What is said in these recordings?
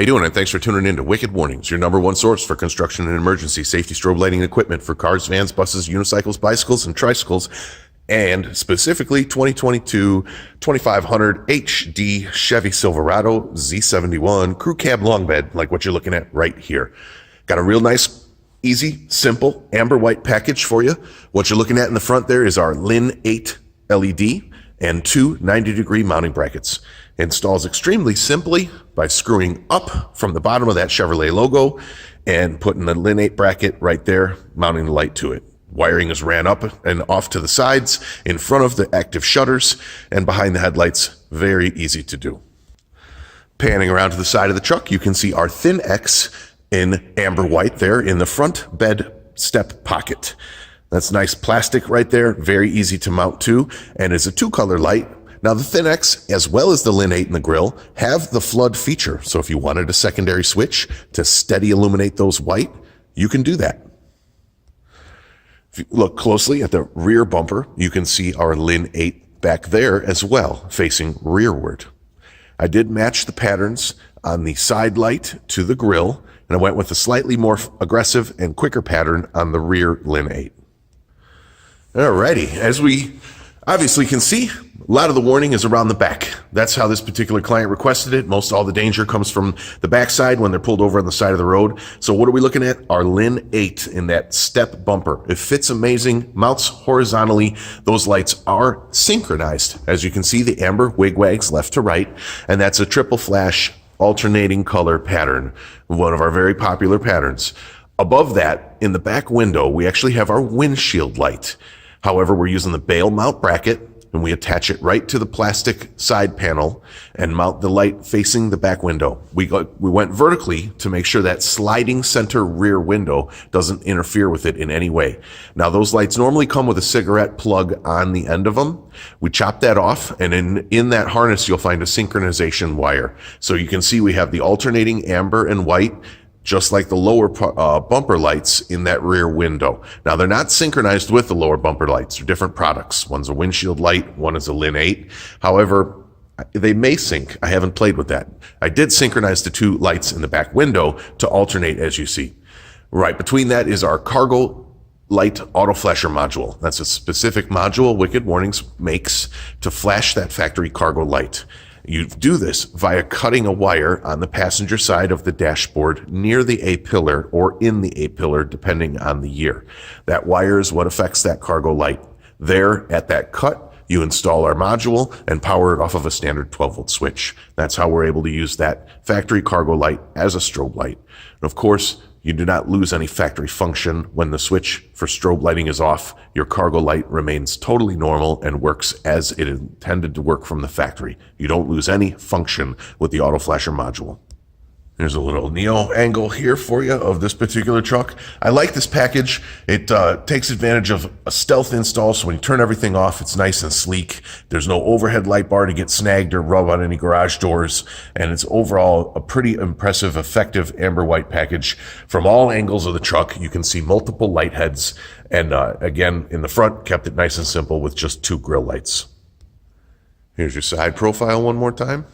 you doing? And thanks for tuning in to Wicked Warnings, your number one source for construction and emergency safety strobe lighting equipment for cars, vans, buses, unicycles, bicycles, and tricycles, and specifically 2022 2500 HD Chevy Silverado Z71 crew cab long bed, like what you're looking at right here. Got a real nice, easy, simple amber white package for you. What you're looking at in the front there is our Lin 8 LED and two 90-degree mounting brackets. Installs extremely simply by screwing up from the bottom of that Chevrolet logo and putting the Lin 8 bracket right there, mounting the light to it. Wiring is ran up and off to the sides, in front of the active shutters, and behind the headlights. Very easy to do. Panning around to the side of the truck, you can see our Thin X in amber white there in the front bed step pocket. That's nice plastic right there, very easy to mount to, and is a two-color light. Now the Thin X, as well as the Lin 8 in the grill, have the flood feature. So if you wanted a secondary switch to steady illuminate those white, you can do that. If you look closely at the rear bumper, you can see our Lin 8 back there as well, facing rearward. I did match the patterns on the side light to the grill, and I went with a slightly more aggressive and quicker pattern on the rear Lin 8. Alrighty, as we obviously can see, a lot of the warning is around the back. That's how this particular client requested it. Most all the danger comes from the backside when they're pulled over on the side of the road. So what are we looking at? Our Lin 8 in that step bumper. It fits amazing, mounts horizontally. Those lights are synchronized. As you can see, the amber wigwags left to right, and that's a triple flash alternating color pattern, one of our very popular patterns. Above that, in the back window, we actually have our windshield light. However, we're using the bail mount bracket, and we attach it right to the plastic side panel and mount the light facing the back window. We went vertically to make sure that sliding center rear window doesn't interfere with it in any way. Now, those lights normally come with a cigarette plug on the end of them. We chop that off, and in that harness, you'll find a synchronization wire. So you can see we have the alternating amber and white, just like the lower bumper lights in that rear window. Now, they're not synchronized with the lower bumper lights. They're different products. One's a windshield light, one is a Lin 8. However, they may sync. I haven't played with that. I did synchronize the two lights in the back window to alternate, as you see. Right between that is our cargo light auto flasher module. That's a specific module Wicked Warnings makes to flash that factory cargo light. You do this via cutting a wire on the passenger side of the dashboard near the A-pillar or in the A-pillar, depending on the year. That wire is what affects that cargo light. There, at that cut, you install our module and power it off of a standard 12-volt switch. That's how we're able to use that factory cargo light as a strobe light. And of course, you do not lose any factory function when the switch for strobe lighting is off. Your cargo light remains totally normal and works as it intended to work from the factory. You don't lose any function with the auto flasher module. There's a little neo angle here for you of this particular truck. I like this package. It takes advantage of a stealth install, so when you turn everything off, it's nice and sleek. There's no overhead light bar to get snagged or rub on any garage doors, and it's overall a pretty impressive, effective amber white package. From all angles of the truck, you can see multiple light heads, and again, in the front, kept it nice and simple with just two grill lights. Here's your side profile one more time.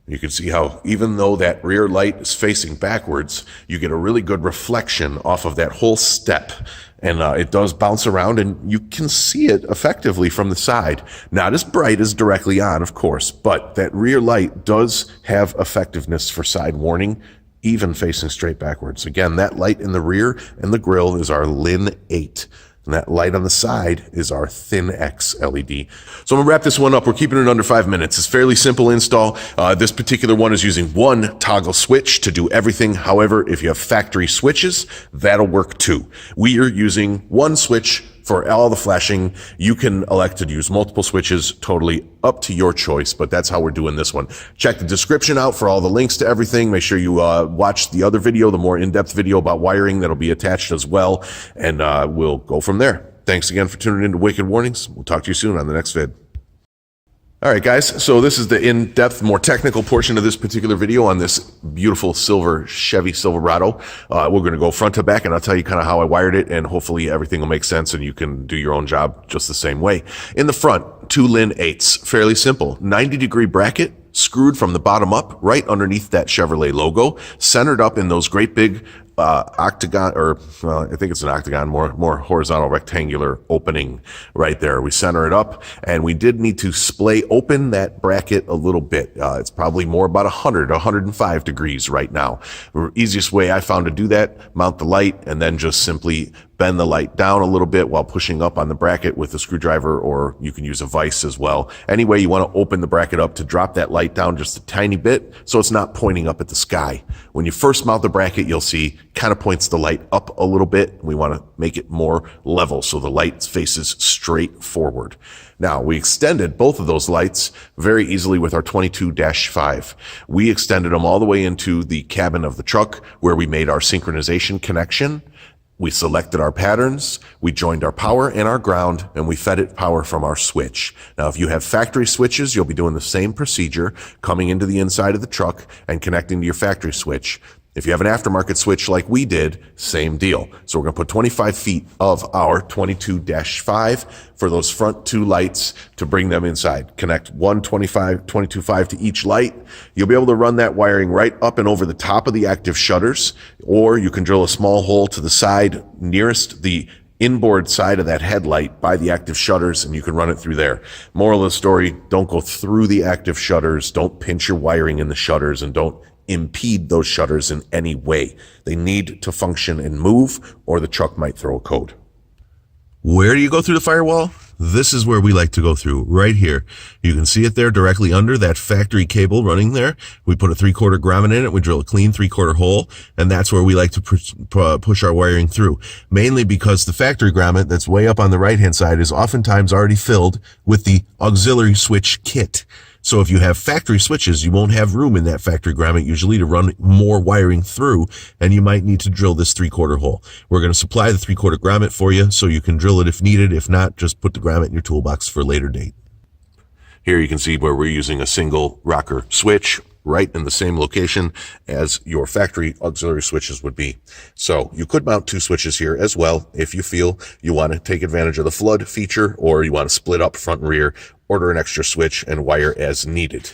You can see how even though that rear light is facing backwards, you get a really good reflection off of that whole step. And it does bounce around, and you can see it effectively from the side. Not as bright as directly on, of course, but that rear light does have effectiveness for side warning, even facing straight backwards. Again, that light in the rear and the grill is our Lin 8. And that light on the side is our Thin X LED. So I'm gonna wrap this one up. We're keeping it under 5 minutes. It's fairly simple install. This particular one is using one toggle switch to do everything. However, if you have factory switches, that'll work too. We are using one switch for all the flashing. You can elect to use multiple switches, totally up to your choice, but that's how we're doing this one. Check the description out for all the links to everything. Make sure you watch the other video, the more in-depth video about wiring that'll be attached as well, and we'll go from there. Thanks again for tuning in to Wicked Warnings. We'll talk to you soon on the next vid. All right, guys, so this is the in-depth, more technical portion of this particular video on this beautiful silver Chevy Silverado. We're going to go front to back, and I'll tell you kind of how I wired it, and hopefully everything will make sense and you can do your own job just the same way. In the front, two Lin 8s, fairly simple. 90-degree bracket screwed from the bottom up right underneath that Chevrolet logo, centered up in those great big octagon, or I think it's an octagon, more horizontal rectangular opening right there. We center it up, and we did need to splay open that bracket a little bit. It's probably more about 105 degrees right now. The easiest way I found to do that, mount the light and then just simply bend the light down a little bit while pushing up on the bracket with a screwdriver, or you can use a vise as well. Anyway, you want to open the bracket up to drop that light down just a tiny bit so it's not pointing up at the sky. When you first mount the bracket, you'll see kind of points the light up a little bit. We want to make it more level so the light faces straight forward. Now, we extended both of those lights very easily with our 22-5. We extended them all the way into the cabin of the truck where we made our synchronization connection. We selected our patterns, we joined our power and our ground, and we fed it power from our switch. Now, if you have factory switches, you'll be doing the same procedure, coming into the inside of the truck and connecting to your factory switch. If you have an aftermarket switch like we did, same deal. So we're going to put 25 feet of our 22-5 for those front two lights to bring them inside. Connect 22.5 to each light. You'll be able to run that wiring right up and over the top of the active shutters, or you can drill a small hole to the side nearest the inboard side of that headlight by the active shutters, and you can run it through there. Moral of the story, don't go through the active shutters, don't pinch your wiring in the shutters, and don't impede those shutters in any way. They need to function and move, or the truck might throw a code. Where do you go through the firewall? This is where we like to go through, right here. You can see it there directly under that factory cable running there. We put a 3/4 grommet in it. We drill a clean 3/4 hole, and that's where we like to push our wiring through. Mainly because the factory grommet that's way up on the right-hand side is oftentimes already filled with the auxiliary switch kit. So if you have factory switches, you won't have room in that factory grommet usually to run more wiring through, and you might need to drill this 3/4 hole. We're going to supply the 3/4 grommet for you so you can drill it if needed. If not, just put the grommet in your toolbox for a later date. Here you can see where we're using a single rocker switch right in the same location as your factory auxiliary switches would be. So you could mount two switches here as well if you feel you want to take advantage of the flood feature, or you want to split up front and rear, order an extra switch and wire as needed.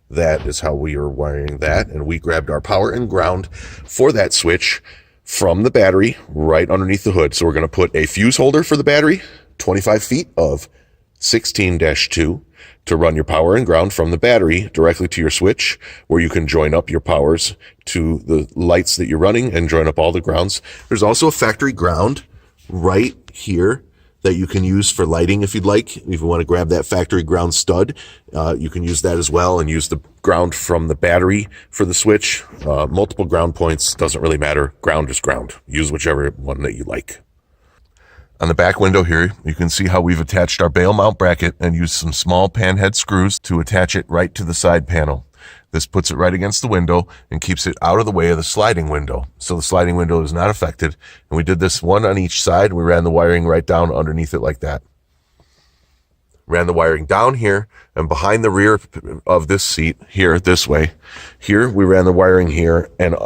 That is how we are wiring that, and we grabbed our power and ground for that switch from the battery right underneath the hood. So we're going to put a fuse holder for the battery, 25 feet of 16-2 to run your power and ground from the battery directly to your switch, where you can join up your powers to the lights that you're running and join up all the grounds. There's also a factory ground right here that you can use for lighting if you'd like. If you want to grab that factory ground stud, you can use that as well and use the ground from the battery for the switch. Multiple ground points, doesn't really matter. Ground is ground. Use whichever one that you like. On the back window here, you can see how we've attached our bail mount bracket and used some small panhead screws to attach it right to the side panel. This puts it right against the window and keeps it out of the way of the sliding window. So the sliding window is not affected. And we did this one on each side. We ran the wiring right down underneath it like that. Ran the wiring down here and behind the rear of this seat here, this way. Here, we ran the wiring here, and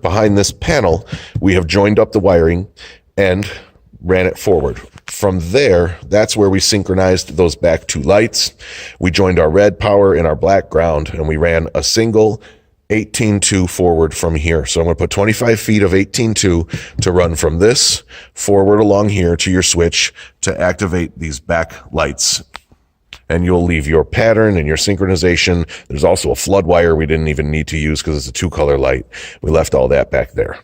behind this panel, we have joined up the wiring and ran it forward. From there, that's where we synchronized those back two lights. We joined our red power in our black ground, and we ran a single 18-2 forward from here. So I'm going to put 25 feet of 18-2 to run from this forward along here to your switch to activate these back lights. And you'll leave your pattern and your synchronization. There's also a flood wire we didn't even need to use because it's a 2-color light. We left all that back there.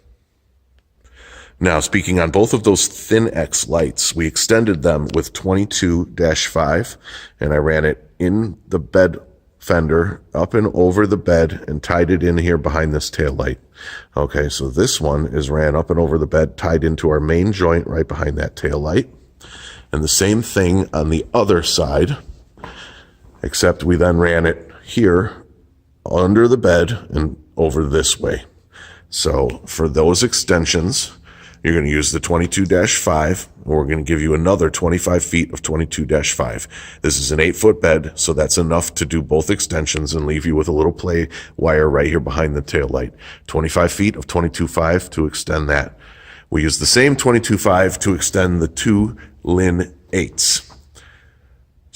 Now, speaking on both of those Thin X lights, we extended them with 22-5, and I ran it in the bed fender, up and over the bed, and tied it in here behind this tail light. Okay, so this one is ran up and over the bed, tied into our main joint right behind that tail light. And the same thing on the other side, except we then ran it here under the bed and over this way. So for those extensions, you're going to use the 22-5, and we're going to give you another 25 feet of 22-5. This is an 8-foot bed, so that's enough to do both extensions and leave you with a little play wire right here behind the tail light. 25 feet of 22-5 to extend that. We use the same 22-5 to extend the two Lin 8s.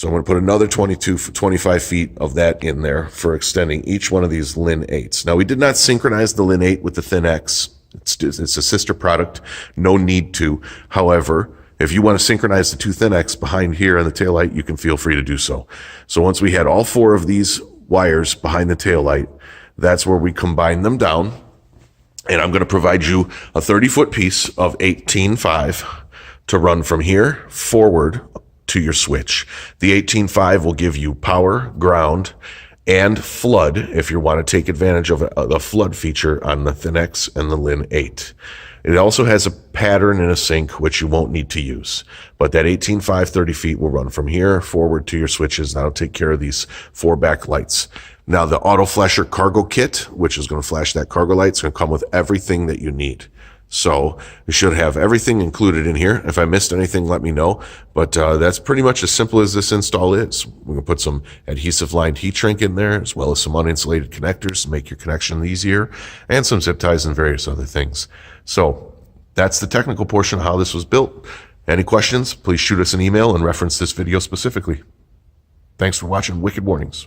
So I'm going to put another 25 feet of that in there for extending each one of these Lin 8s. Now, we did not synchronize the Lin 8 with the Thin X. It's a sister product. No need to. However, if you want to synchronize the two Thin X behind here on the taillight, you can feel free to do so. So once we had all 4 of these wires behind the taillight, that's where we combine them down. And I'm going to provide you a 30-foot piece of 18.5 to run from here forward to your switch. The 18.5 will give you power, ground, and flood if you want to take advantage of the flood feature on the Thin X and the Lin 8. It also has a pattern and a sync, which you won't need to use. But that 18.5 30 feet will run from here forward to your switches. That'll take care of these 4 back lights. Now, the Auto Flasher cargo kit, which is going to flash that cargo light, is going to come with everything that you need. So you should have everything included in here. If I missed anything, let me know. But that's pretty much as simple as this install is. We're going to put some adhesive-lined heat shrink in there, as well as some uninsulated connectors to make your connection easier, and some zip ties and various other things. So that's the technical portion of how this was built. Any questions, please shoot us an email and reference this video specifically. Thanks for watching Wicked Warnings.